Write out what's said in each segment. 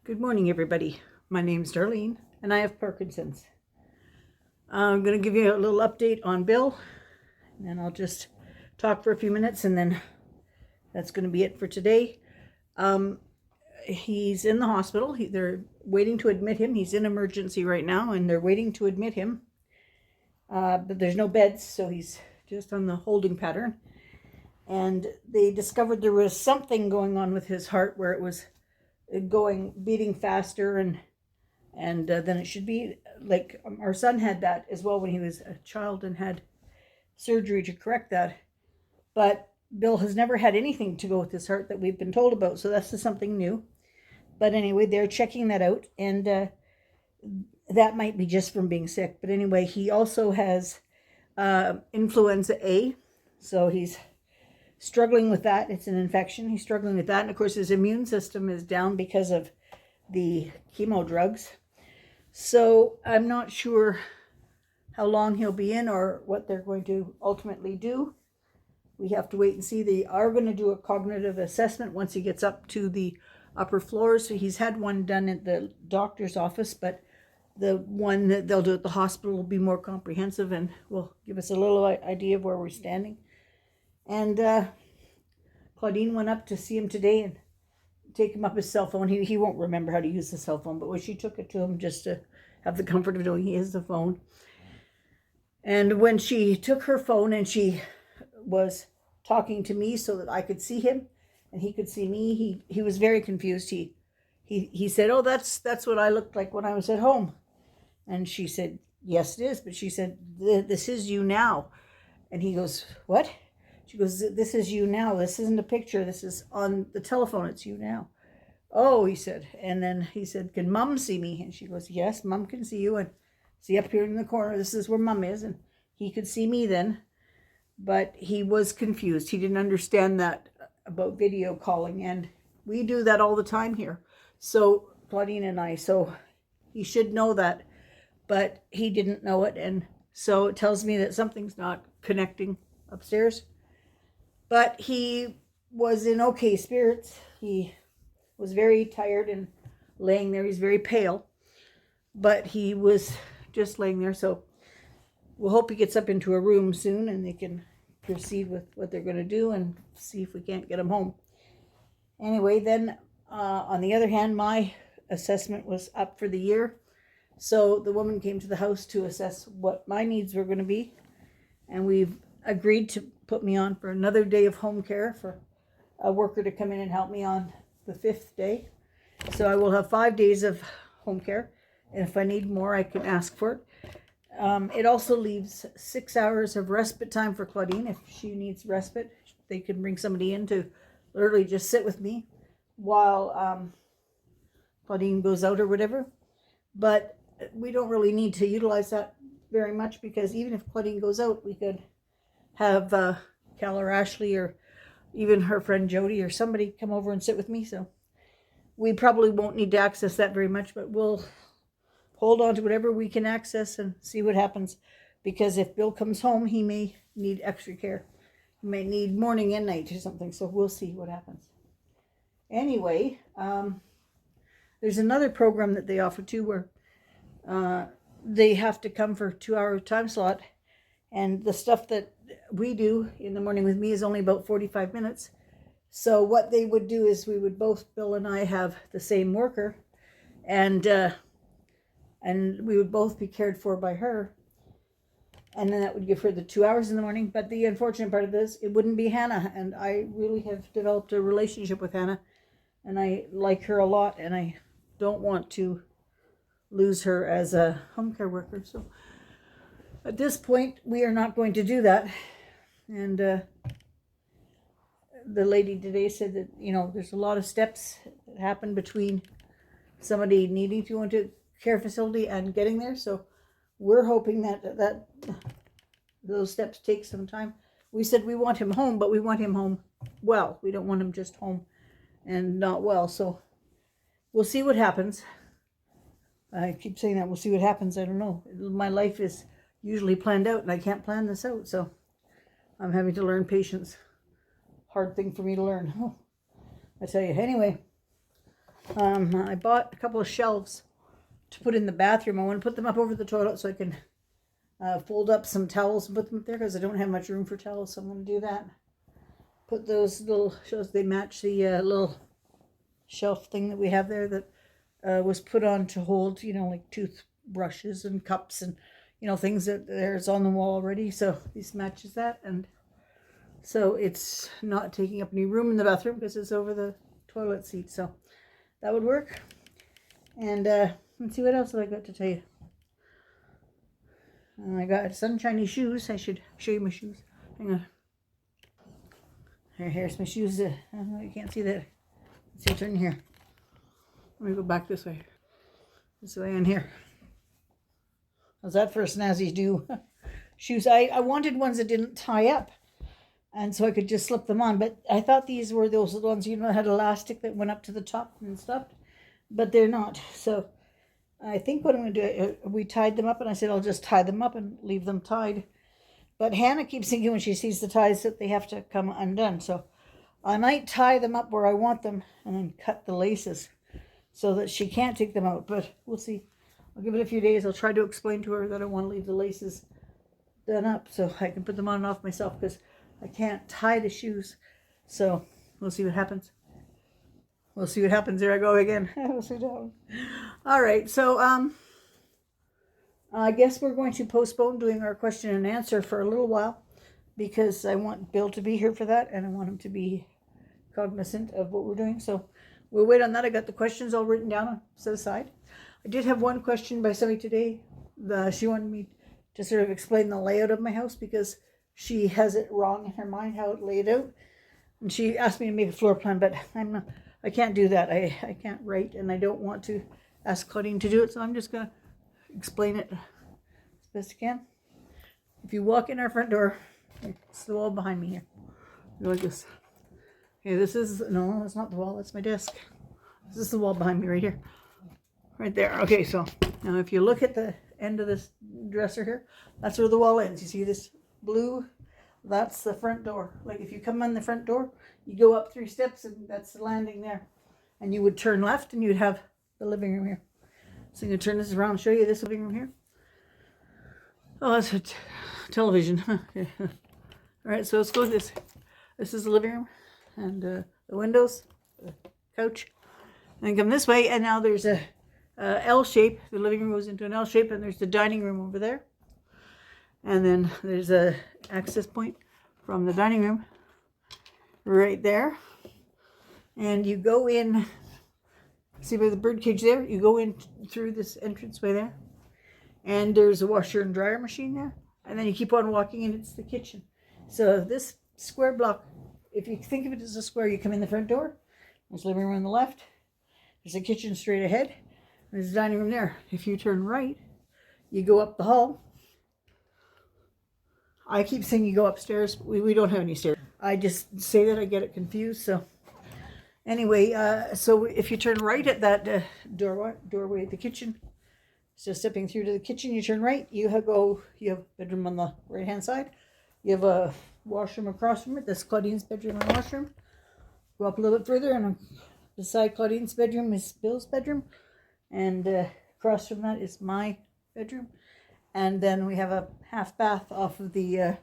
Good morning, everybody. My name's Darlene, and I have Parkinson's. I'm going to give you a little update on Bill, and I'll just talk for a few minutes, and then that's going to be it for today. He's in the hospital. They're waiting to admit him. He's in emergency right now, and they're waiting to admit him. But there's no beds, so he's just on the holding pattern. And they discovered there was something going on with his heart where it was beating faster and than it should be. Like our son had that as well when he was a child and had surgery to correct that. But Bill has never had anything to go with his heart that we've been told about, so that's just something new. But anyway, they're checking that out, and that might be just from being sick. But anyway, he also has influenza A, so he's struggling with that. It's an infection. He's struggling with that. And of course, his immune system is down because of the chemo drugs. So I'm not sure how long he'll be in or what they're going to ultimately do. We have to wait and see. They are going to do a cognitive assessment once he gets up to the upper floors. So he's had one done at the doctor's office, but the one that they'll do at the hospital will be more comprehensive and will give us a little idea of where we're standing. And Claudine went up to see him today and take him up his cell phone. He won't remember how to use the cell phone, but when she took it to him just to have the comfort of knowing he has the phone. And when she took her phone and she was talking to me so that I could see him and he could see me, he was very confused. He said, "Oh, that's what I looked like when I was at home." And she said, "Yes, it is." But she said, "This is you now." And he goes, "What?" She goes, "This is you now. This isn't a picture. This is on the telephone. It's you now." "Oh," he said. And then he said, "Can Mom see me?" And she goes, "Yes, Mom can see you. And see up here in the corner, this is where Mom is." And he could see me then. But he was confused. He didn't understand that about video calling. And we do that all the time here. So Claudine and I, so he should know that. But he didn't know it. And so it tells me that something's not connecting upstairs. But he was in okay spirits. He was very tired and laying there. He's very pale. But he was just laying there. So we'll hope he gets up into a room soon and they can proceed with what they're going to do and see if we can't get him home. Anyway, then on the other hand, my assessment was up for the year. So the woman came to the house to assess what my needs were going to be. And we've agreed to put me on for another day of home care for a worker to come in and help me on the 5th day. So I will have 5 days of home care. And if I need more, I can ask for it. It also leaves 6 hours of respite time for Claudine. If she needs respite, they can bring somebody in to literally just sit with me while Claudine goes out or whatever. But we don't really need to utilize that very much because even if Claudine goes out, we could have Cal or Ashley or even her friend Jody or somebody come over and sit with me. So we probably won't need to access that very much, but we'll hold on to whatever we can access and see what happens. Because if Bill comes home, he may need extra care. He may need morning and night or something. So we'll see what happens. Anyway, there's another program that they offer too where they have to come for a 2-hour time slot. And the stuff that we do in the morning with me is only about 45 minutes. So what they would do is we would both, Bill and I, have the same worker. And we would both be cared for by her. And then that would give her the 2 hours in the morning. But the unfortunate part of this, it wouldn't be Hannah. And I really have developed a relationship with Hannah. And I like her a lot. And I don't want to lose her as a home care worker. So at this point, we are not going to do that. And the lady today said that, there's a lot of steps that happen between somebody needing to go into a care facility and getting there. So we're hoping that those steps take some time. We said we want him home, but we want him home well. We don't want him just home and not well. So we'll see what happens. I keep saying that, we'll see what happens. I don't know. My life is usually planned out and I can't plan this out. So I'm having to learn patience. Hard thing for me to learn. Oh, I tell you. Anyway, I bought a couple of shelves to put in the bathroom. I want to put them up over the toilet so I can fold up some towels and put them up there because I don't have much room for towels, so I'm going to do that. Put those little shelves, they match the little shelf thing that we have there that was put on to hold, like toothbrushes and cups and, things that there's on the wall already. So this matches that. And so it's not taking up any room in the bathroom because it's over the toilet seat. So that would work. And let's see what else I got to tell you. I got sunshiny shoes. I should show you my shoes. Hang on. Here's my shoes. I don't know, you can't see that. Let's see, turn here. Let me go back this way. This way in here. How's that for a snazzy do? Shoes. I wanted ones that didn't tie up. And so I could just slip them on. But I thought these were those ones, had elastic that went up to the top and stuff. But they're not. So I think what I'm going to do, we tied them up. And I said, I'll just tie them up and leave them tied. But Hannah keeps thinking when she sees the ties that they have to come undone. So I might tie them up where I want them and then cut the laces so that she can't take them out. But we'll see. I'll give it a few days. I'll try to explain to her that I want to leave the laces done up so I can put them on and off myself because I can't tie the shoes. So we'll see what happens. We'll see what happens. There I go again. We'll see what happens. All right. So I guess we're going to postpone doing our question and answer for a little while because I want Bill to be here for that and I want him to be cognizant of what we're doing. So we'll wait on that. I got the questions all written down and set aside. I did have one question by somebody today. She wanted me to sort of explain the layout of my house because she has it wrong in her mind how it laid out. And she asked me to make a floor plan, but I can't do that. I can't write and I don't want to ask Claudine to do it. So I'm just going to explain it as best I can. If you walk in our front door, it's the wall behind me here. Go like this. Okay, no, that's not the wall, that's my desk. This is the wall behind me right here. Right there. Okay, so now if you look at the end of this dresser here, that's where the wall ends. You see this blue? That's the front door. Like if you come in the front door, you go up 3 steps and that's the landing there. And you would turn left and you'd have the living room here. So I'm going to turn this around and show you this living room here. Oh, that's a television. Okay. All right, so let's go with this. This is the living room and the windows, the couch. And come this way, and now there's a L shape. The living room goes into an L shape, and there's the dining room over there. And then there's a access point from the dining room right there. And you go in, see by the bird cage there? You go in through this entranceway there. And there's a washer and dryer machine there. And then you keep on walking and it's the kitchen. So this square block, if you think of it as a square, you come in the front door. There's the living room on the left. There's a kitchen straight ahead. There's the dining room there. If you turn right, you go up the hall. I keep saying you go upstairs. We don't have any stairs. I just say that I get it confused. So anyway, so if you turn right at that doorway at the kitchen, so stepping through to the kitchen, you turn right. You have a bedroom on the right hand side. You have a washroom across from it. That's Claudine's bedroom and washroom. Go up a little bit further, and beside Claudine's bedroom is Bill's bedroom, and across from that is my bedroom. And then we have a half bath off of the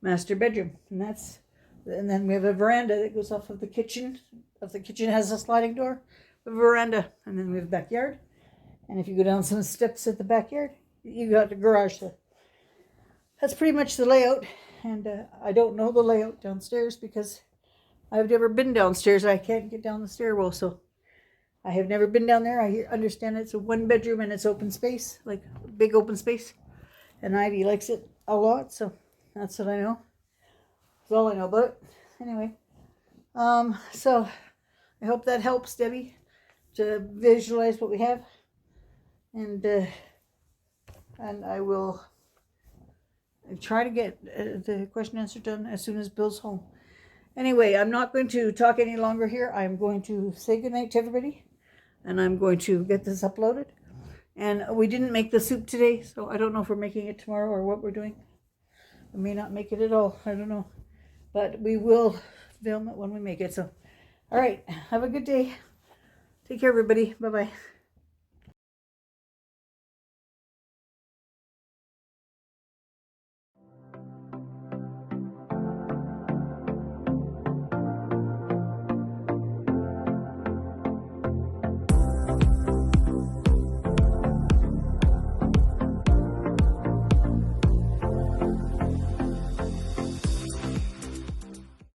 master bedroom, and then we have a veranda that goes off of the kitchen. If the kitchen has a sliding door, a veranda, and then we have a backyard. And if you go down some steps at the backyard, you got the garage there. That's pretty much the layout. And I don't know the layout downstairs because I've never been downstairs. I can't get down the stairwell, so I have never been down there. I understand it's a 1 bedroom and it's open space, like big open space. And Ivy likes it a lot, so that's what I know. That's all I know about it. Anyway, so I hope that helps, Debbie, to visualize what we have. And I will try to get the question answer done as soon as Bill's home. Anyway, I'm not going to talk any longer here. I'm going to say goodnight to everybody. And I'm going to get this uploaded. And we didn't make the soup today, so I don't know if we're making it tomorrow or what we're doing. We may not make it at all. I don't know. But we will film it when we make it. So, all right. Have a good day. Take care, everybody. Bye-bye.